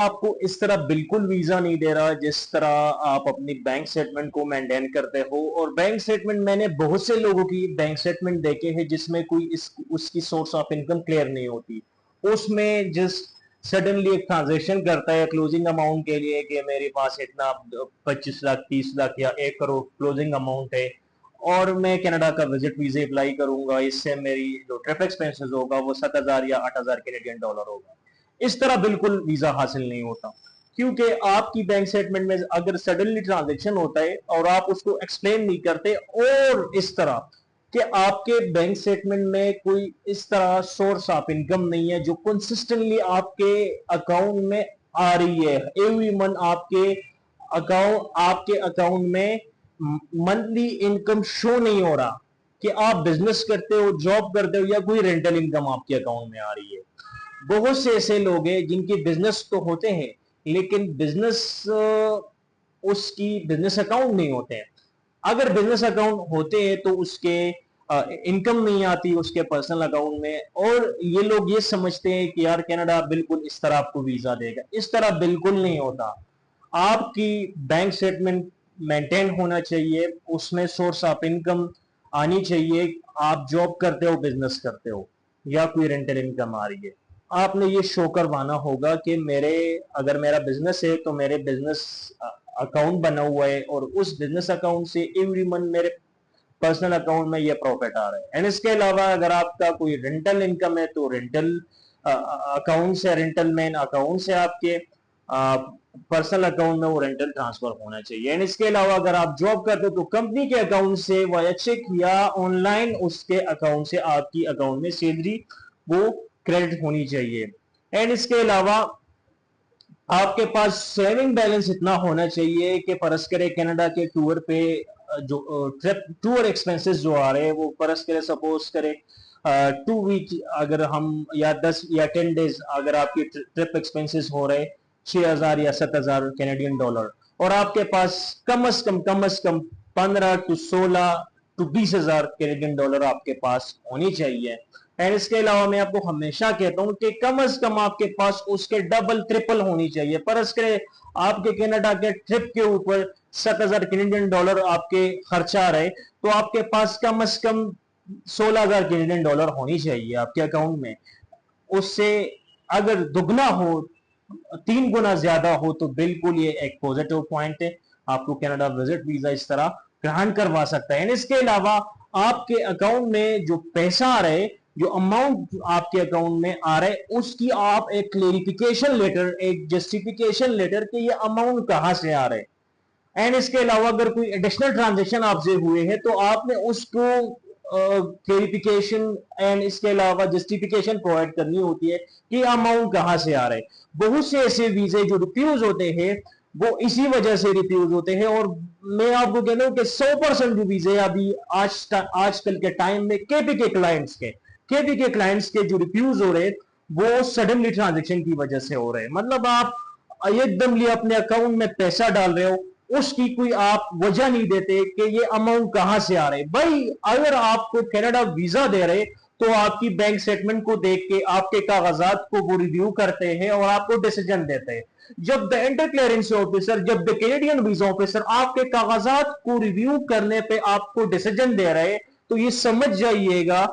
आपको इस तरह बिल्कुल वीजा नहीं दे रहा जिस तरह आप अपनी बैंक स्टेटमेंट को मेंटेन करते हो। और बैंक स्टेटमेंट मैंने बहुत से लोगों की बैंक स्टेटमेंट देखे हैं जिसमें कोई उसकी सोर्स ऑफ इनकम क्लियर नहीं होती। उसमें जस्ट सडनली एक ट्रांजेक्शन करता है क्लोजिंग अमाउंट के लिए कि मेरे पास इतना 25 लाख 30 लाख या 1 करोड़ क्लोजिंग अमाउंट है और मैं कनाडा का विजिट वीजा अप्लाई करूंगा, इससे मेरी जो ट्रिप एक्सपेंसेस होगा वो 7,000 या 8,000 कैनेडियन डॉलर होगा। इस तरह बिल्कुल वीजा हासिल नहीं होता, क्योंकि आपकी बैंक स्टेटमेंट में अगर सडनली ट्रांजेक्शन होता है और आप उसको एक्सप्लेन नहीं करते और इस तरह कि आपके बैंक स्टेटमेंट में कोई इस तरह सोर्स ऑफ इनकम नहीं है जो कंसिस्टेंटली आपके अकाउंट में आ रही है, एवरी मंथ आपके अकाउंट में मंथली इनकम शो नहीं हो रहा कि आप बिजनेस करते हो, जॉब करते हो या कोई रेंटल इनकम आपके अकाउंट में आ रही है। बहुत से ऐसे लोग हैं जिनके बिजनेस तो होते हैं लेकिन बिजनेस उसकी बिजनेस अकाउंट नहीं होते हैं। अगर बिजनेस अकाउंट होते हैं तो उसके इनकम नहीं आती उसके पर्सनल अकाउंट में, और ये लोग ये समझते हैं कि यार कनाडा बिल्कुल इस तरह आपको वीजा देगा। इस तरह बिल्कुल नहीं होता। आपकी बैंक स्टेटमेंट मेंटेन होना चाहिए, उसमें सोर्स ऑफ इनकम आनी चाहिए। आप जॉब करते हो, बिजनेस करते हो या कोई रेंटल इनकम आ रही है, आपने ये शो करवाना होगा कि अगर मेरा बिजनेस है तो मेरे बिजनेस अकाउंट बना हुआ है और उस बिजनेस अकाउंट से एवरी मंथ मेरे पर्सनल अकाउंट में ये प्रॉफिट आ रहा है। एंड इसके अलावा अगर आपका कोई रेंटल इनकम है तो रेंटल अकाउंट से, रेंटल मैन अकाउंट से आपके पर्सनल अकाउंट में वो रेंटल ट्रांसफर होना चाहिए। एंड इसके अलावा अगर आप जॉब करते हो तो कंपनी के अकाउंट से वाया चेक या ऑनलाइन उसके अकाउंट से आपकी अकाउंट में सैलरी वो क्रेडिट होनी चाहिए। एंड इसके अलावा आपके पास सेविंग बैलेंस इतना होना चाहिए कि फर्ज करे कनाडा के टूर पे जो ट्रिप टूर एक्सपेंसेस जो आ रहे हैं वो फर्ज करे सपोज करे 2 वीक अगर हम या 10 या 10 डेज अगर आपकी ट्रिप एक्सपेंसेस हो रहे 6,000 या 7,000 कैनेडियन डॉलर, और आपके पास कम अज कम 15 टू 16 टू 20,000 कैनेडियन डॉलर आपके पास होनी चाहिए। एंड इसके अलावा मैं आपको हमेशा कहता हूं कि कम अज कम आपके पास उसके डबल ट्रिपल होनी चाहिए। पर इसके आपके कनाडा के ट्रिप के ऊपर 7,000 कैनेडियन डॉलर आपके खर्चा रहे तो आपके पास कम अज कम 16,000 कैनेडियन डॉलर होनी चाहिए आपके अकाउंट में। उससे अगर दुगना हो, 3 गुना ज्यादा हो तो बिल्कुल ये एक पॉजिटिव पॉइंट है, आपको कनाडा विजिट वीजा इस तरह ग्रहण करवा सकता है। इसके अलावा आपके अकाउंट में जो पैसा आ रहा है, जो अमाउंट आपके अकाउंट में आ रहा है, उसकी आप एक क्लेरिफिकेशन लेटर, एक जस्टिफिकेशन लेटर कि ये अमाउंट कहां से आ रहा है। एंड इसके अलावा अगर कोई एडिशनल ट्रांजेक्शन आपसे हुए हैं तो आपने उसको क्लेरिफिकेशन एंड इसके अलावा जस्टिफिकेशन प्रोवाइड करनी होती है कि अमाउंट कहां से आ रहा है। बहुत से ऐसे वीजे जो रिफ्यूज होते हैं वो इसी वजह से रिफ्यूज होते हैं। और मैं आपको कहता हूं कि 100% जो वीजे अभी आजकल के टाइम में केपी के क्लाइंट्स के जो रिफ्यूज हो रहे हैं वो सडनली ट्रांजेक्शन की वजह से हो रहे हैं। मतलब आप एकदम अपने अकाउंट में पैसा डाल रहे हो, उसकी कोई आप वजह नहीं देते कि ये अमाउंट कहां से आ रहे। भाई अगर आपको कनाडा वीजा दे रहे तो आपकी बैंक स्टेटमेंट को देख के आपके कागजात को वो रिव्यू करते हैं और आपको डिसीजन देते हैं। जब द इंटर क्लियरेंस ऑफिसर, जब द कैनेडियन वीजा ऑफिसर आपके कागजात को रिव्यू करने पे आपको डिसीजन दे रहे तो ये समझ जाइएगा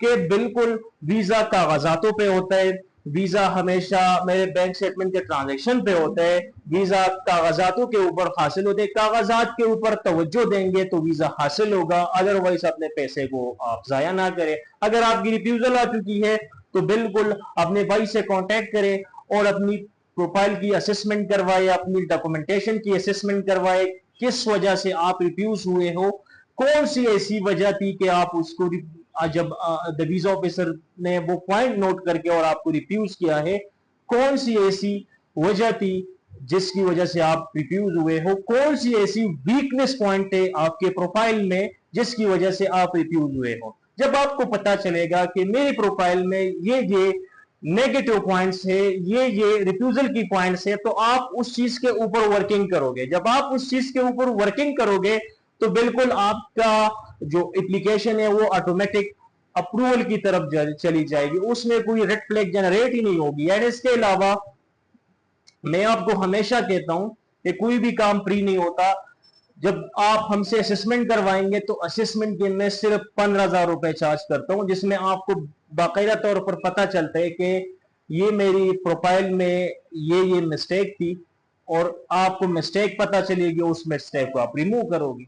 कि बिल्कुल वीजा कागजातों पे होता है। वीजा हमेशा मेरे बैंक स्टेटमेंट के ट्रांजैक्शन पे होता है। वीजा कागजातों के ऊपर हासिल होते हैं, कागजात के ऊपर तवज्जो देंगे तो वीजा हासिल होगा, अदरवाइज अपने पैसे को आप जाया ना करें। अगर आपकी रिफ्यूजल आ चुकी है तो बिल्कुल अपने भाई से कांटेक्ट करें और अपनी प्रोफाइल की असेसमेंट करवाए, अपनी डॉक्यूमेंटेशन की असेसमेंट करवाए, किस वजह से आप रिफ्यूज हुए हो, कौन सी ऐसी वजह थी कि आप उसको जब द वीजा ऑफिसर ने वो पॉइंट नोट करके और आपको रिफ्यूज किया है, कौन सी ऐसी वजह थी जिसकी वजह से आप रिफ्यूज हुए हो, कौन सी ऐसी वीकनेस पॉइंट है आपके प्रोफाइल में जिसकी वजह से आप रिफ्यूज हुए हो। जब आपको पता चलेगा कि मेरी प्रोफाइल में ये नेगेटिव पॉइंट्स है, ये रिफ्यूजल की पॉइंट्स है, तो आप उस चीज के ऊपर वर्किंग करोगे। जब आप उस चीज के ऊपर वर्किंग करोगे तो बिल्कुल आपका जो एप्लीकेशन है वो ऑटोमेटिक अप्रूवल की तरफ चली जाएगी, उसमें कोई रेड फ्लैग जनरेट ही नहीं होगी। एंड इसके अलावा मैं आपको हमेशा कहता हूं कि कोई भी काम फ्री नहीं होता। जब आप हमसे असेसमेंट करवाएंगे तो असेसमेंट के मैं सिर्फ 15,000 रुपए चार्ज करता हूं, जिसमें आपको बाकायदा तौर पर पता चलता है कि ये मेरी प्रोफाइल में ये मिस्टेक थी, और आपको मिस्टेक पता चलेगी, उस मिस्टेक को आप रिमूव करोगे।